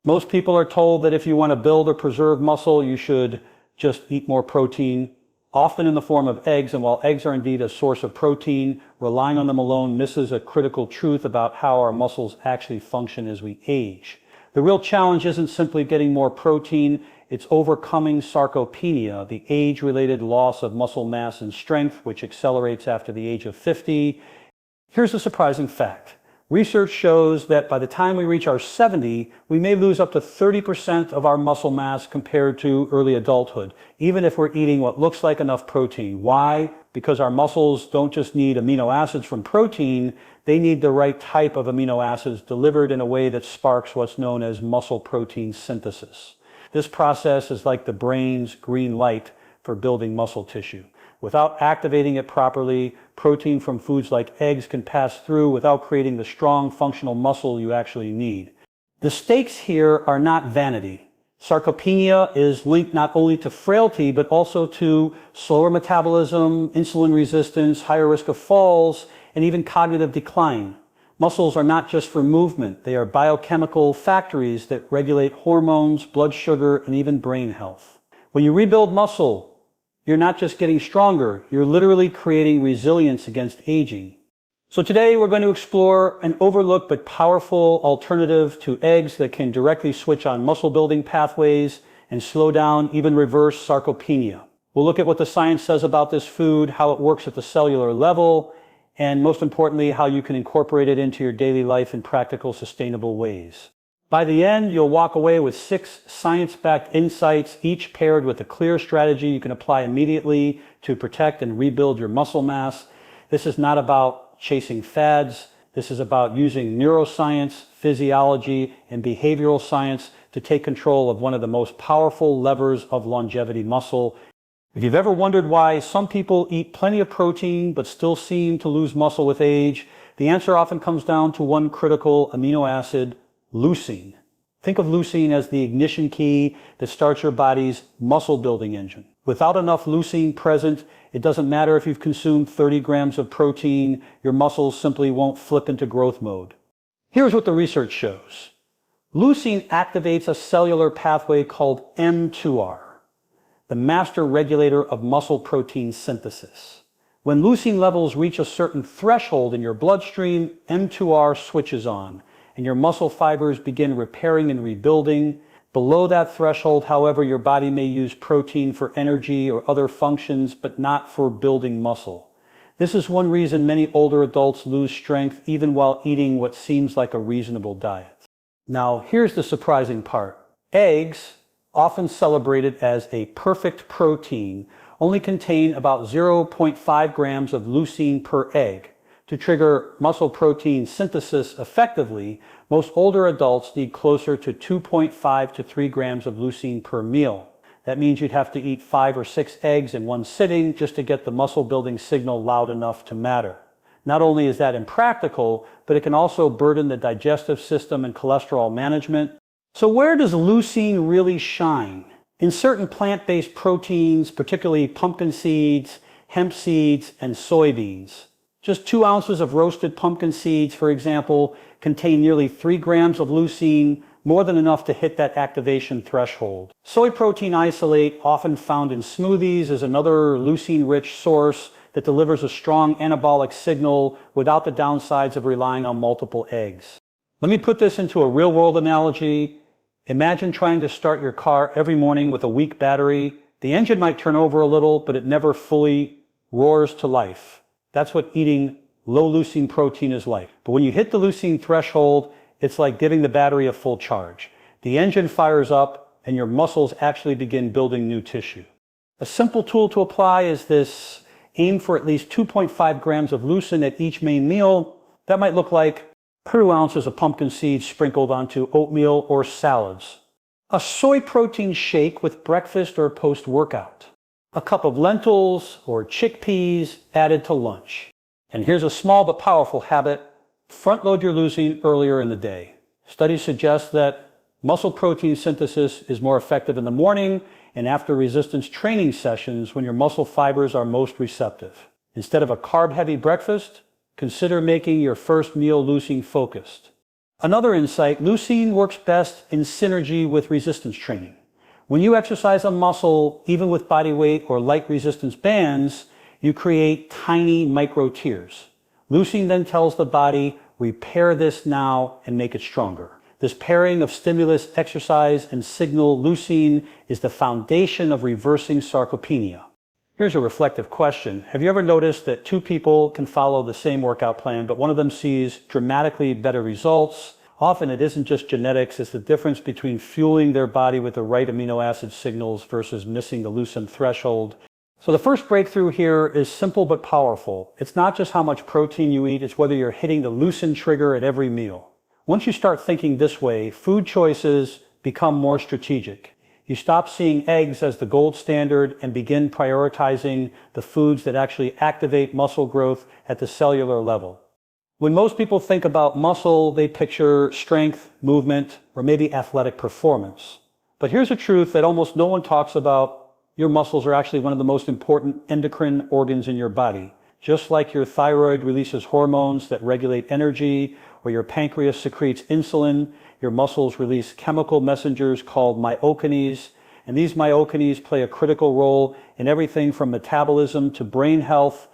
Most people are told that if you want to build or preserve muscle, you should just eat more protein, often in the form of eggs. And while eggs are indeed a source of protein, relying on them alone misses a critical truth about how our muscles actually function as we age. The real challenge isn't simply getting more protein, it's overcoming sarcopenia, the age-related loss of muscle mass and strength, which accelerates after the age of 50. Here's the surprising fact. Research shows that by the time we reach our 70, we may lose up to 30% of our muscle mass compared to early adulthood, even if we're eating what looks like enough protein. Why? Because our muscles don't just need amino acids from protein, they need the right type of amino acids delivered in a way that sparks what's known as muscle protein synthesis. This process is like the brain's green light for building muscle tissue. Without activating it properly, protein from foods like eggs can pass through without creating the strong functional muscle you actually need. The stakes here are not vanity. Sarcopenia is linked not only to frailty, but also to slower metabolism, insulin resistance, higher risk of falls, and even cognitive decline. Muscles are not just for movement. They are biochemical factories that regulate hormones, blood sugar, and even brain health. When you rebuild muscle, you're not just getting stronger, you're literally creating resilience against aging. So today we're going to explore an overlooked but powerful alternative to eggs that can directly switch on muscle building pathways and slow down, even reverse sarcopenia. We'll look at what the science says about this food, how it works at the cellular level, and most importantly, how you can incorporate it into your daily life in practical, sustainable ways. By the end, you'll walk away with 6 science-backed insights, each paired with a clear strategy you can apply immediately to protect and rebuild your muscle mass. This is not about chasing fads. This is about using neuroscience, physiology, and behavioral science to take control of one of the most powerful levers of longevity, muscle. If you've ever wondered why some people eat plenty of protein but still seem to lose muscle with age, the answer often comes down to one critical amino acid, leucine. Think of leucine as the ignition key that starts your body's muscle building engine. Without enough leucine present, it doesn't matter if you've consumed 30 grams of protein, your muscles simply won't flip into growth mode. Here's what the research shows. Leucine activates a cellular pathway called mTOR, the master regulator of muscle protein synthesis. When leucine levels reach a certain threshold in your bloodstream, mTOR switches on, and your muscle fibers begin repairing and rebuilding. Below that threshold, however, your body may use protein for energy or other functions, but not for building muscle. This is one reason many older adults lose strength even while eating what seems like a reasonable diet. Now, here's the surprising part. Eggs, often celebrated as a perfect protein, only contain about 0.5 grams of leucine per egg. To trigger muscle protein synthesis effectively, most older adults need closer to 2.5 to 3 grams of leucine per meal. That means you'd have to eat 5 or 6 eggs in one sitting just to get the muscle building signal loud enough to matter. Not only is that impractical, but it can also burden the digestive system and cholesterol management. So where does leucine really shine? In certain plant-based proteins, particularly pumpkin seeds, hemp seeds, and soybeans. Just 2 ounces of roasted pumpkin seeds, for example, contain nearly 3 grams of leucine, more than enough to hit that activation threshold. Soy protein isolate, often found in smoothies, is another leucine-rich source that delivers a strong anabolic signal without the downsides of relying on multiple eggs. Let me put this into a real-world analogy. Imagine trying to start your car every morning with a weak battery. The engine might turn over a little, but it never fully roars to life. That's what eating low leucine protein is like. But when you hit the leucine threshold, it's like giving the battery a full charge. The engine fires up and your muscles actually begin building new tissue. A simple tool to apply is this: aim for at least 2.5 grams of leucine at each main meal. That might look like 2 ounces of pumpkin seeds sprinkled onto oatmeal or salads. A soy protein shake with breakfast or post-workout. A cup of lentils or chickpeas added to lunch. And here's a small but powerful habit: front load your leucine earlier in the day. Studies suggest that muscle protein synthesis is more effective in the morning and after resistance training sessions when your muscle fibers are most receptive. Instead of a carb-heavy breakfast, consider making your first meal leucine focused. Another insight, leucine works best in synergy with resistance training. When you exercise a muscle, even with body weight or light resistance bands, you create tiny micro tears. Leucine then tells the body, repair this now and make it stronger. This pairing of stimulus, exercise, and signal leucine is the foundation of reversing sarcopenia. Here's a reflective question. Have you ever noticed that two people can follow the same workout plan, but one of them sees dramatically better results? Often it isn't just genetics, it's the difference between fueling their body with the right amino acid signals versus missing the leucine threshold. So the first breakthrough here is simple but powerful. It's not just how much protein you eat, it's whether you're hitting the leucine trigger at every meal. Once you start thinking this way, food choices become more strategic. You stop seeing eggs as the gold standard and begin prioritizing the foods that actually activate muscle growth at the cellular level. When most people think about muscle, they picture strength, movement, or maybe athletic performance. But here's a truth that almost no one talks about. Your muscles are actually one of the most important endocrine organs in your body. Just like your thyroid releases hormones that regulate energy, or your pancreas secretes insulin, your muscles release chemical messengers called myokines, and these myokines play a critical role in everything from metabolism to brain health.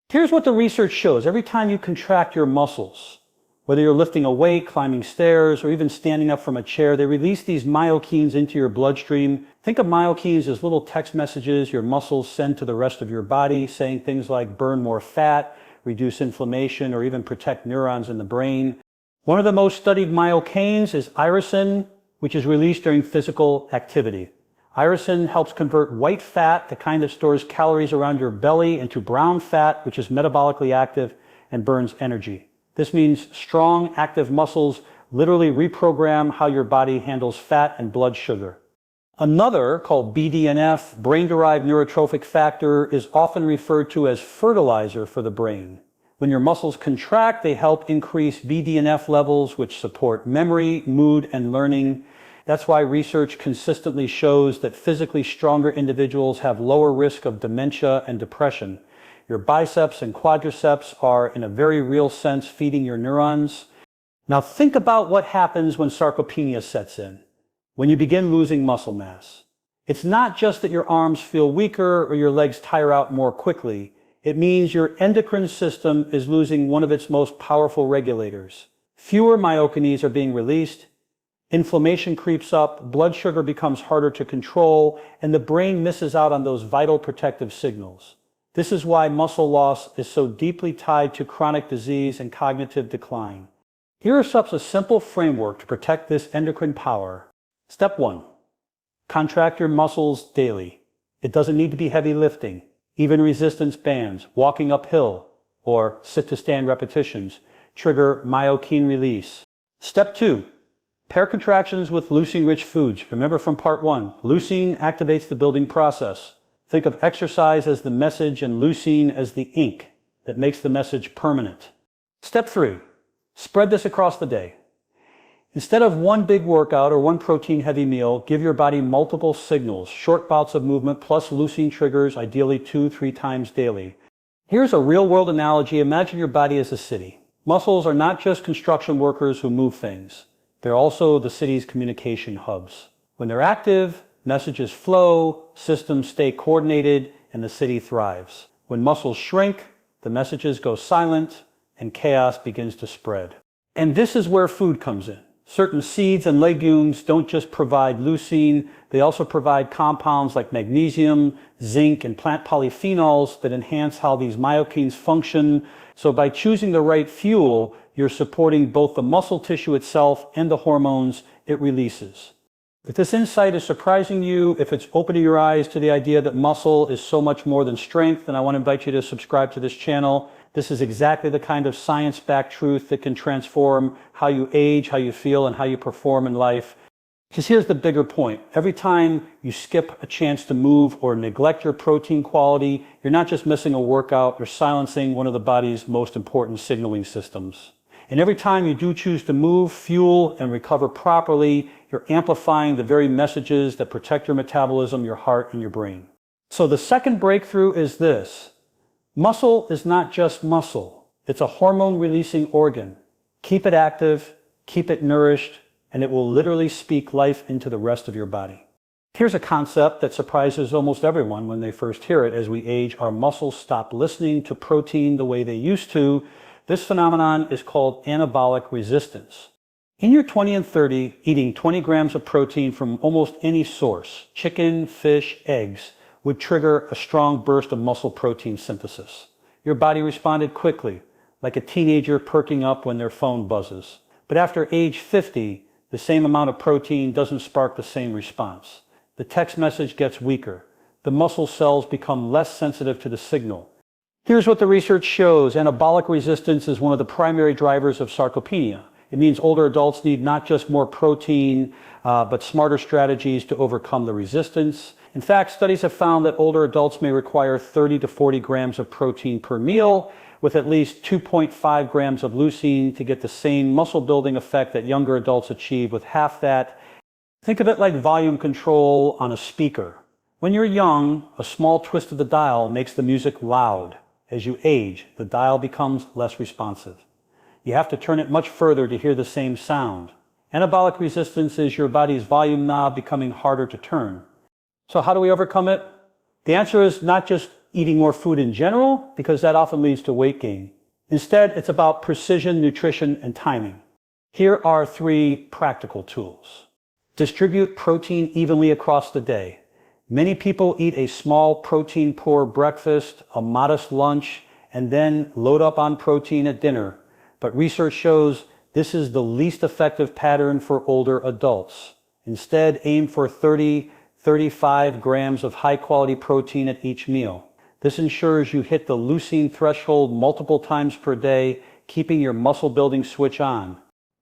Here's what the research shows. Every time you contract your muscles, whether you're lifting a weight, climbing stairs, or even standing up from a chair, they release these myokines into your bloodstream. Think of myokines as little text messages your muscles send to the rest of your body, saying things like burn more fat, reduce inflammation, or even protect neurons in the brain. One of the most studied myokines is irisin, which is released during physical activity. Irisin helps convert white fat, the kind that stores calories around your belly, into brown fat, which is metabolically active and burns energy. This means strong, active muscles literally reprogram how your body handles fat and blood sugar. Another, called BDNF, brain-derived neurotrophic factor, is often referred to as fertilizer for the brain. When your muscles contract, they help increase BDNF levels, which support memory, mood, and learning. That's why research consistently shows that physically stronger individuals have lower risk of dementia and depression. Your biceps and quadriceps are, in a very real sense, feeding your neurons. Now think about what happens when sarcopenia sets in, when you begin losing muscle mass. It's not just that your arms feel weaker or your legs tire out more quickly. It means your endocrine system is losing one of its most powerful regulators. Fewer myokines are being released, inflammation creeps up, blood sugar becomes harder to control, and the brain misses out on those vital protective signals. This is why muscle loss is so deeply tied to chronic disease and cognitive decline. Here is a simple framework to protect this endocrine power. Step 1. Contract your muscles daily. It doesn't need to be heavy lifting. Even resistance bands, walking uphill, or sit-to-stand repetitions trigger myokine release. Step 2. Pair contractions with leucine-rich foods. Remember from part 1, leucine activates the building process. Think of exercise as the message and leucine as the ink that makes the message permanent. Step 3. Spread this across the day. Instead of one big workout or one protein-heavy meal, give your body multiple signals, short bouts of movement plus leucine triggers, ideally 2-3 times daily. Here's a real-world analogy. Imagine your body as a city. Muscles are not just construction workers who move things. They're also the city's communication hubs. When they're active, messages flow, systems stay coordinated, and the city thrives. When muscles shrink, the messages go silent, and chaos begins to spread. And this is where food comes in. Certain seeds and legumes don't just provide leucine, they also provide compounds like magnesium, zinc, and plant polyphenols that enhance how these myokines function. So by choosing the right fuel, you're supporting both the muscle tissue itself and the hormones it releases. If this insight is surprising you, if it's opening your eyes to the idea that muscle is so much more than strength, then I want to invite you to subscribe to this channel. This is exactly the kind of science-backed truth that can transform how you age, how you feel, and how you perform in life. Because here's the bigger point. Every time you skip a chance to move or neglect your protein quality, you're not just missing a workout, you're silencing one of the body's most important signaling systems. And every time you do choose to move, fuel, and recover properly, you're amplifying the very messages that protect your metabolism, your heart, and your brain. So the second breakthrough is this. Muscle is not just muscle. It's a hormone-releasing organ. Keep it active, keep it nourished, and it will literally speak life into the rest of your body. Here's a concept that surprises almost everyone when they first hear it. As we age, our muscles stop listening to protein the way they used to. This phenomenon is called anabolic resistance. In your 20 and 30, eating 20 grams of protein from almost any source, chicken, fish, eggs, would trigger a strong burst of muscle protein synthesis. Your body responded quickly, like a teenager perking up when their phone buzzes. But after age 50, the same amount of protein doesn't spark the same response. The text message gets weaker. The muscle cells become less sensitive to the signal. Here's what the research shows. Anabolic resistance is one of the primary drivers of sarcopenia. It means older adults need not just more protein, but smarter strategies to overcome the resistance. In fact, studies have found that older adults may require 30 to 40 grams of protein per meal, with at least 2.5 grams of leucine to get the same muscle building effect that younger adults achieve with half that. Think of it like volume control on a speaker. When you're young, a small twist of the dial makes the music loud. As you age, the dial becomes less responsive. You have to turn it much further to hear the same sound. Anabolic resistance is your body's volume knob becoming harder to turn. So how do we overcome it? The answer is not just eating more food in general, because that often leads to weight gain. Instead, it's about precision, nutrition, and timing. Here are 3 practical tools. Distribute protein evenly across the day. Many people eat a small protein-poor breakfast, a modest lunch, and then load up on protein at dinner. But research shows this is the least effective pattern for older adults. Instead, aim for 30-35 grams of high-quality protein at each meal. This ensures you hit the leucine threshold multiple times per day, keeping your muscle-building switch on.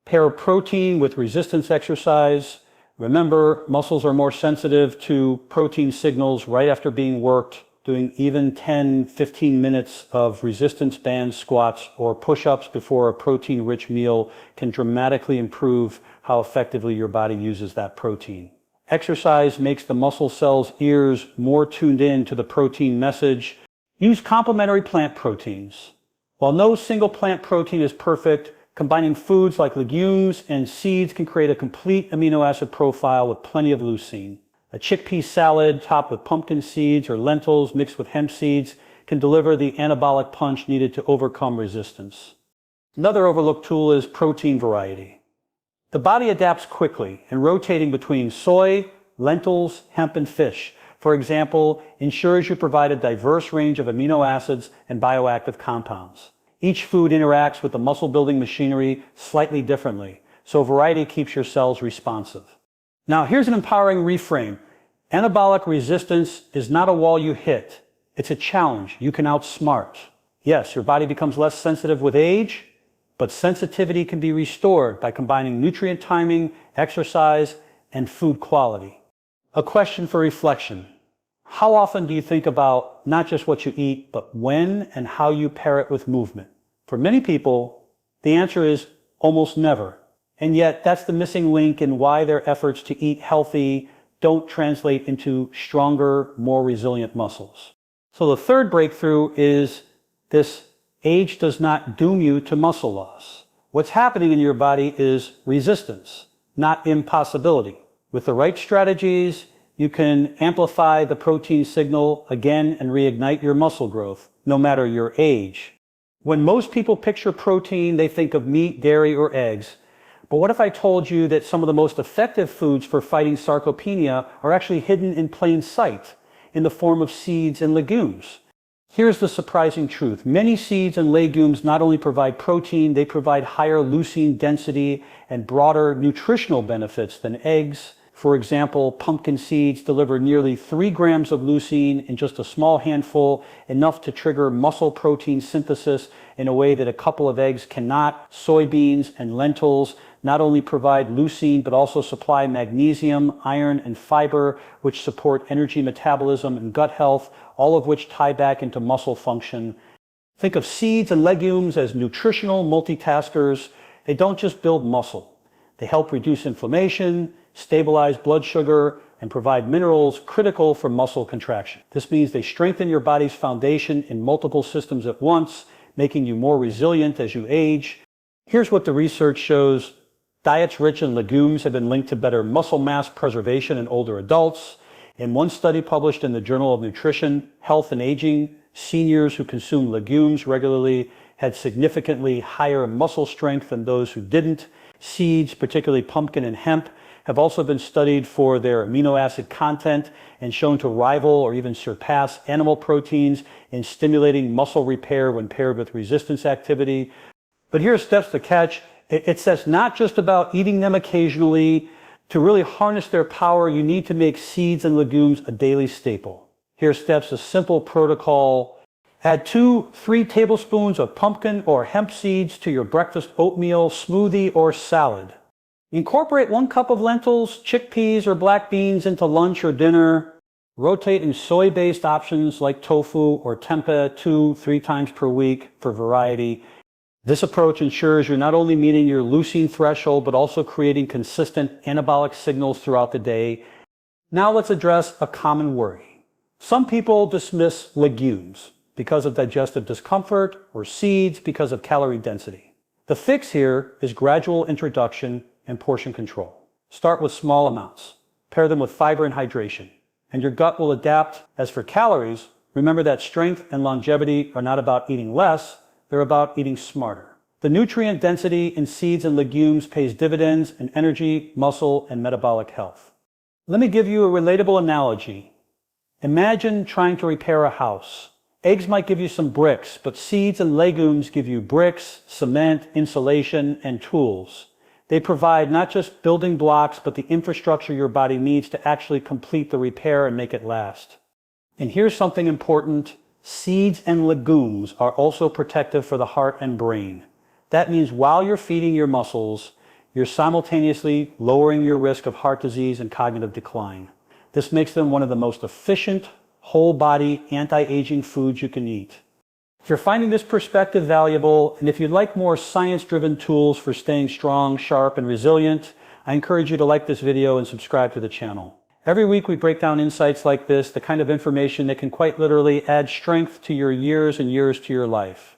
Pair protein with resistance exercise. Remember, muscles are more sensitive to protein signals right after being worked. Doing even 10-15 minutes of resistance band squats or push-ups before a protein-rich meal can dramatically improve how effectively your body uses that protein. Exercise makes the muscle cells' ears more tuned in to the protein message. Use complementary plant proteins. While no single plant protein is perfect, combining foods like legumes and seeds can create a complete amino acid profile with plenty of leucine. A chickpea salad topped with pumpkin seeds or lentils mixed with hemp seeds can deliver the anabolic punch needed to overcome resistance. Another overlooked tool is protein variety. The body adapts quickly in rotating between soy, lentils, hemp, and fish. For example, ensures you provide a diverse range of amino acids and bioactive compounds. Each food interacts with the muscle-building machinery slightly differently, so variety keeps your cells responsive. Now, here's an empowering reframe. Anabolic resistance is not a wall you hit. It's a challenge you can outsmart. Yes, your body becomes less sensitive with age, but sensitivity can be restored by combining nutrient timing, exercise, and food quality. A question for reflection. How often do you think about not just what you eat, but when and how you pair it with movement? For many people, the answer is almost never. And yet, that's the missing link in why their efforts to eat healthy don't translate into stronger, more resilient muscles. So the third breakthrough is this: age does not doom you to muscle loss. What's happening in your body is resistance, not impossibility. With the right strategies, you can amplify the protein signal again and reignite your muscle growth, no matter your age. When most people picture protein, they think of meat, dairy, or eggs. But what if I told you that some of the most effective foods for fighting sarcopenia are actually hidden in plain sight in the form of seeds and legumes? Here's the surprising truth. Many seeds and legumes not only provide protein, they provide higher leucine density and broader nutritional benefits than eggs. For example, pumpkin seeds deliver nearly 3 grams of leucine in just a small handful, enough to trigger muscle protein synthesis in a way that a couple of eggs cannot. Soybeans and lentils not only provide leucine, but also supply magnesium, iron, and fiber, which support energy metabolism and gut health, all of which tie back into muscle function. Think of seeds and legumes as nutritional multitaskers. They don't just build muscle. They help reduce inflammation, stabilize blood sugar, and provide minerals critical for muscle contraction. This means they strengthen your body's foundation in multiple systems at once, making you more resilient as you age. Here's what the research shows. Diets rich in legumes have been linked to better muscle mass preservation in older adults. In one study published in the Journal of Nutrition, Health and Aging, seniors who consumed legumes regularly had significantly higher muscle strength than those who didn't. Seeds, particularly pumpkin and hemp, have also been studied for their amino acid content and shown to rival or even surpass animal proteins in stimulating muscle repair when paired with resistance activity. But here are steps to catch. It says not just about eating them occasionally. To really harness their power, you need to make seeds and legumes a daily staple. Here are steps, a simple protocol. Add 2-3 tablespoons of pumpkin or hemp seeds to your breakfast oatmeal, smoothie, or salad. Incorporate 1 cup of lentils, chickpeas, or black beans into lunch or dinner. Rotate in soy-based options like tofu or tempeh 2-3 times per week for variety. This approach ensures you're not only meeting your leucine threshold, but also creating consistent anabolic signals throughout the day. Now let's address a common worry. Some people dismiss legumes because of digestive discomfort, or seeds because of calorie density. The fix here is gradual introduction and portion control. Start with small amounts. Pair them with fiber and hydration, and your gut will adapt. As for calories, remember that strength and longevity are not about eating less, they're about eating smarter. The nutrient density in seeds and legumes pays dividends in energy, muscle, and metabolic health. Let me give you a relatable analogy. Imagine trying to repair a house. Eggs might give you some bricks, but seeds and legumes give you bricks, cement, insulation, and tools. They provide not just building blocks, but the infrastructure your body needs to actually complete the repair and make it last. And here's something important. Seeds and legumes are also protective for the heart and brain. That means while you're feeding your muscles, you're simultaneously lowering your risk of heart disease and cognitive decline. This makes them one of the most efficient, whole-body, anti-aging foods you can eat. If you're finding this perspective valuable, and if you'd like more science-driven tools for staying strong, sharp, and resilient, I encourage you to like this video and subscribe to the channel. Every week we break down insights like this, the kind of information that can quite literally add strength to your years and years to your life.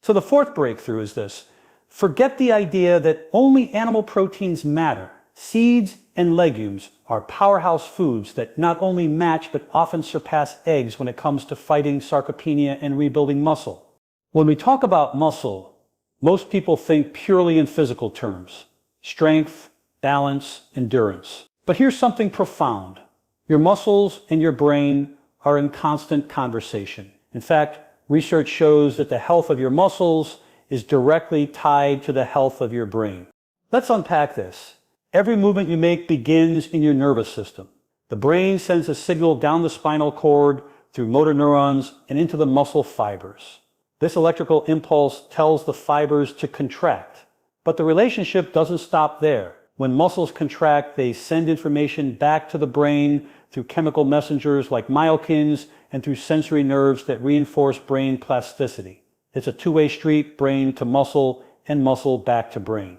So the fourth breakthrough is this. Forget the idea that only animal proteins matter. Seeds and legumes are powerhouse foods that not only match but often surpass eggs when it comes to fighting sarcopenia and rebuilding muscle. When we talk about muscle, most people think purely in physical terms. Strength, balance, endurance. But here's something profound. Your muscles and your brain are in constant conversation. In fact, research shows that the health of your muscles is directly tied to the health of your brain. Let's unpack this. Every movement you make begins in your nervous system. The brain sends a signal down the spinal cord through motor neurons and into the muscle fibers. This electrical impulse tells the fibers to contract. But the relationship doesn't stop there. When muscles contract, they send information back to the brain through chemical messengers like myokines and through sensory nerves that reinforce brain plasticity. It's a two-way street, brain to muscle and muscle back to brain.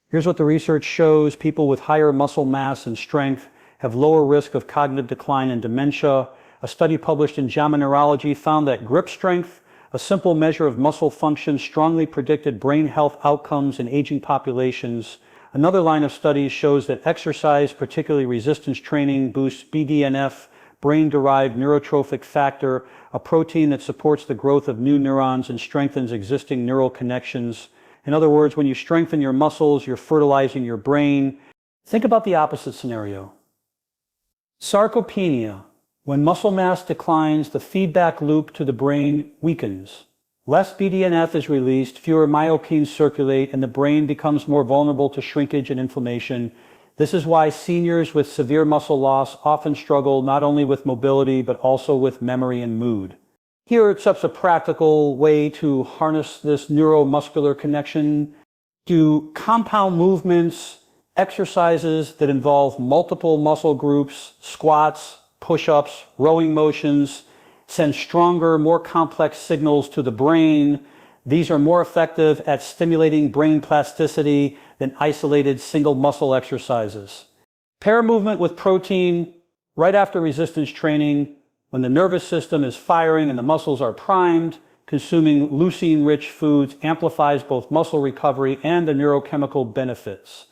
Here's what the research shows. People with higher muscle mass and strength have lower risk of cognitive decline and dementia. A study published in JAMA Neurology found that grip strength, a simple measure of muscle function, strongly predicted brain health outcomes in aging populations. Another line of studies shows that exercise, particularly resistance training, boosts BDNF, brain-derived neurotrophic factor, a protein that supports the growth of new neurons and strengthens existing neural connections. In other words, when you strengthen your muscles, you're fertilizing your brain. Think about the opposite scenario. Sarcopenia. When muscle mass declines, the feedback loop to the brain weakens. Less BDNF is released, fewer myokines circulate, and the brain becomes more vulnerable to shrinkage and inflammation. This is why seniors with severe muscle loss often struggle not only with mobility, but also with memory and mood. Here it's such a practical way to harness this neuro-muscular connection. Do compound movements, exercises that involve multiple muscle groups, squats, push-ups, rowing motions, send stronger, more complex signals to the brain. These are more effective at stimulating brain plasticity than isolated single muscle exercises. Pair movement with protein right after resistance training, when the nervous system is firing and the muscles are primed. Consuming leucine-rich foods amplifies both muscle recovery and the neurochemical benefits.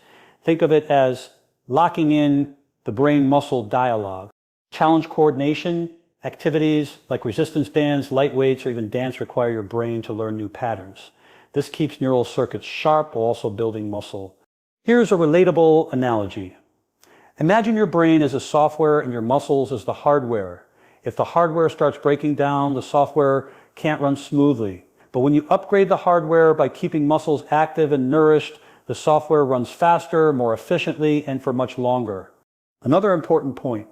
Think of it as locking in the brain-muscle dialogue. Challenge coordination, activities like resistance bands, light weights, or even dance require your brain to learn new patterns. This keeps neural circuits sharp while also building muscle. Here's a relatable analogy. Imagine your brain as a software and your muscles as the hardware. If the hardware starts breaking down, the software can't run smoothly. But when you upgrade the hardware by keeping muscles active and nourished, the software runs faster, more efficiently, and for much longer. Another important point.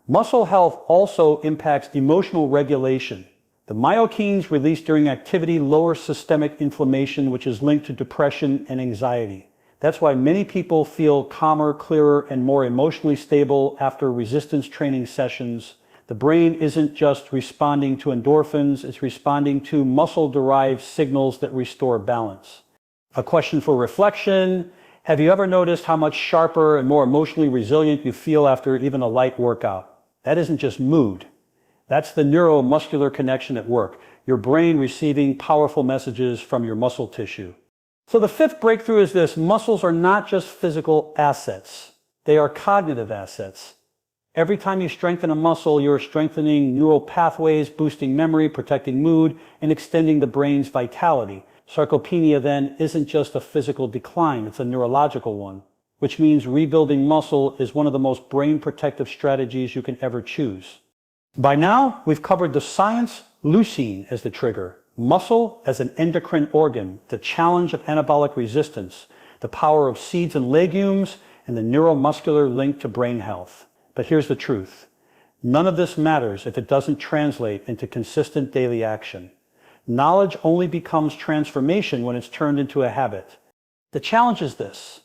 Muscle health also impacts emotional regulation. The myokines released during activity lower systemic inflammation, which is linked to depression and anxiety. That's why many people feel calmer, clearer, and more emotionally stable after resistance training sessions. The brain isn't just responding to endorphins, it's responding to muscle-derived signals that restore balance. A question for reflection: have you ever noticed how much sharper and more emotionally resilient you feel after even a light workout? That isn't just mood. That's the neuro-muscular connection at work, your brain receiving powerful messages from your muscle tissue. So the fifth breakthrough is this: muscles are not just physical assets, they are cognitive assets. Every time you strengthen a muscle, you're strengthening neural pathways, boosting memory, protecting mood, and extending the brain's vitality. Sarcopenia then isn't just a physical decline, it's a neurological one, which means rebuilding muscle is one of the most brain protective strategies you can ever choose. By now, we've covered the science, leucine as the trigger, muscle as an endocrine organ, the challenge of anabolic resistance, the power of seeds and legumes, and the neuromuscular link to brain health. But here's the truth. None of this matters if it doesn't translate into consistent daily action. Knowledge only becomes transformation when it's turned into a habit. The challenge is this: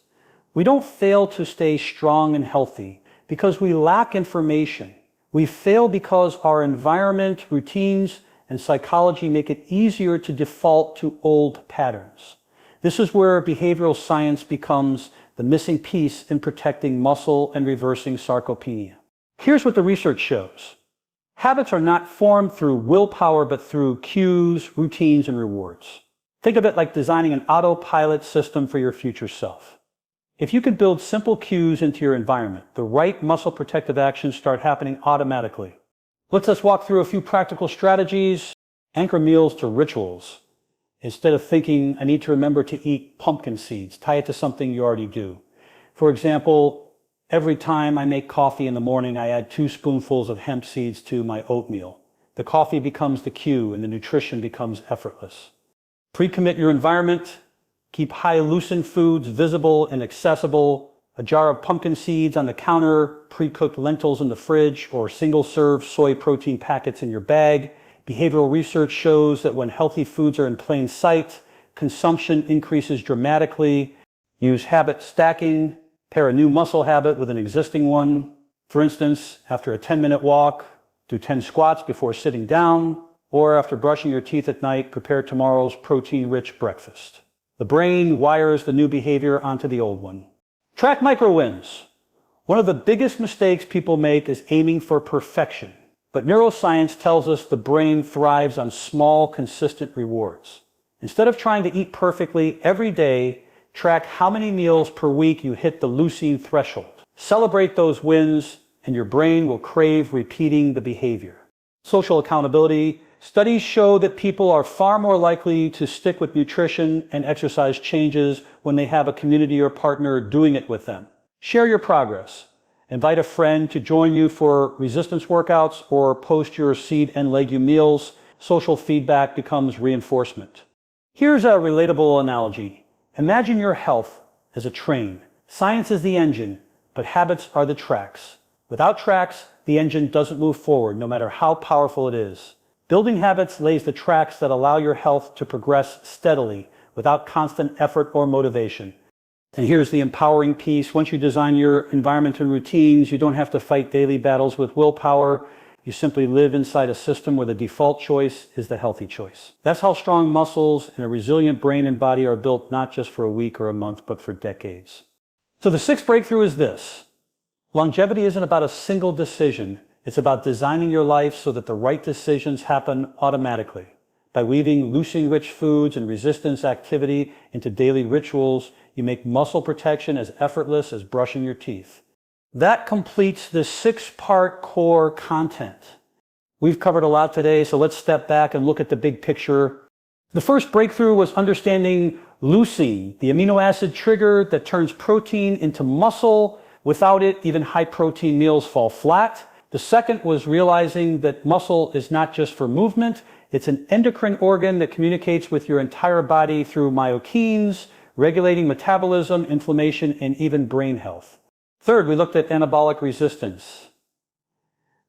we don't fail to stay strong and healthy because we lack information. We fail because our environment, routines, and psychology make it easier to default to old patterns. This is where behavioral science becomes the missing piece in protecting muscle and reversing sarcopenia. Here's what the research shows. Habits are not formed through willpower, but through cues, routines, and rewards. Think of it like designing an autopilot system for your future self. If you can build simple cues into your environment, the right muscle protective actions start happening automatically. Let's walk through a few practical strategies. Anchor meals to rituals. Instead of thinking, I need to remember to eat pumpkin seeds, tie it to something you already do. For example, every time I make coffee in the morning, I add 2 spoonfuls of hemp seeds to my oatmeal. The coffee becomes the cue and the nutrition becomes effortless. Pre-commit your environment. Keep high leucine foods visible and accessible. A jar of pumpkin seeds on the counter, pre-cooked lentils in the fridge, or single-serve soy protein packets in your bag. Behavioral research shows that when healthy foods are in plain sight, consumption increases dramatically. Use habit stacking. Pair a new muscle habit with an existing one. For instance, after a 10-minute walk, do 10 squats before sitting down, or after brushing your teeth at night, prepare tomorrow's protein-rich breakfast. The brain wires the new behavior onto the old one. Track micro wins. One of the biggest mistakes people make is aiming for perfection. But neuroscience tells us the brain thrives on small, consistent rewards. Instead of trying to eat perfectly every day, track how many meals per week you hit the leucine threshold. Celebrate those wins, and your brain will crave repeating the behavior. Social accountability. Studies show that people are far more likely to stick with nutrition and exercise changes when they have a community or partner doing it with them. Share your progress. Invite a friend to join you for resistance workouts or post your seed and legume meals. Social feedback becomes reinforcement. Here's a relatable analogy. Imagine your health as a train. Science is the engine, but habits are the tracks. Without tracks, the engine doesn't move forward, no matter how powerful it is. Building habits lays the tracks that allow your health to progress steadily, without constant effort or motivation. And here's the empowering piece. Once you design your environment and routines, you don't have to fight daily battles with willpower. You simply live inside a system where the default choice is the healthy choice. That's how strong muscles and a resilient brain and body are built, not just for a week or a month, but for decades. So the sixth breakthrough is this. Longevity isn't about a single decision. It's about designing your life so that the right decisions happen automatically. By weaving leucine-rich foods and resistance activity into daily rituals, you make muscle protection as effortless as brushing your teeth. That completes the 6-part core content. We've covered a lot today, so let's step back and look at the big picture. The first breakthrough was understanding leucine, the amino acid trigger that turns protein into muscle. Without it, even high-protein meals fall flat. The second was realizing that muscle is not just for movement, it's an endocrine organ that communicates with your entire body through myokines, regulating metabolism, inflammation, and even brain health. Third, we looked at anabolic resistance.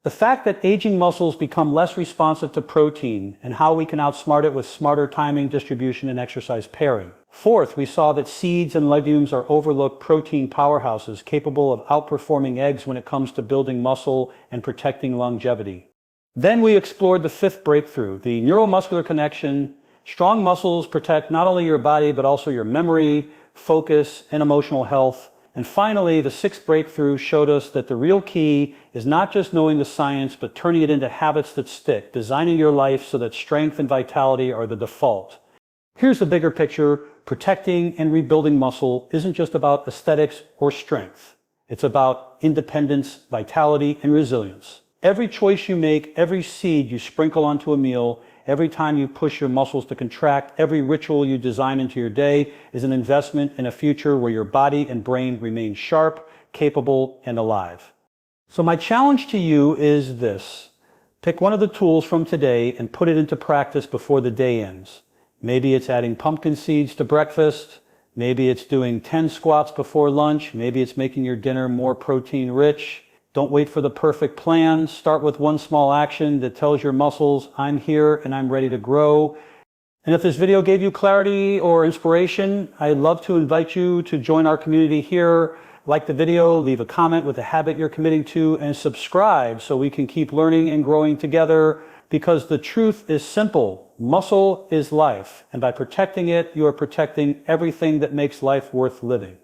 The fact that aging muscles become less responsive to protein and how we can outsmart it with smarter timing, distribution, and exercise pairing. Fourth, we saw that seeds and legumes are overlooked protein powerhouses capable of outperforming eggs when it comes to building muscle and protecting longevity. Then we explored the 5th breakthrough, the neuromuscular connection. Strong muscles protect not only your body, but also your memory, focus, and emotional health. And finally, the 6th breakthrough showed us that the real key is not just knowing the science, but turning it into habits that stick, designing your life so that strength and vitality are the default. Here's the bigger picture. Protecting and rebuilding muscle isn't just about aesthetics or strength. It's about independence, vitality, and resilience. Every choice you make, every seed you sprinkle onto a meal, every time you push your muscles to contract, every ritual you design into your day is an investment in a future where your body and brain remain sharp, capable, and alive. So my challenge to you is this. Pick one of the tools from today and put it into practice before the day ends. Maybe it's adding pumpkin seeds to breakfast. Maybe it's doing 10 squats before lunch. Maybe it's making your dinner more protein rich. Don't wait for the perfect plan. Start with one small action that tells your muscles, I'm here and I'm ready to grow. And if this video gave you clarity or inspiration, I'd love to invite you to join our community here. Like the video, leave a comment with a habit you're committing to, and subscribe so we can keep learning and growing together, because the truth is simple. Muscle is life, and by protecting it, you are protecting everything that makes life worth living.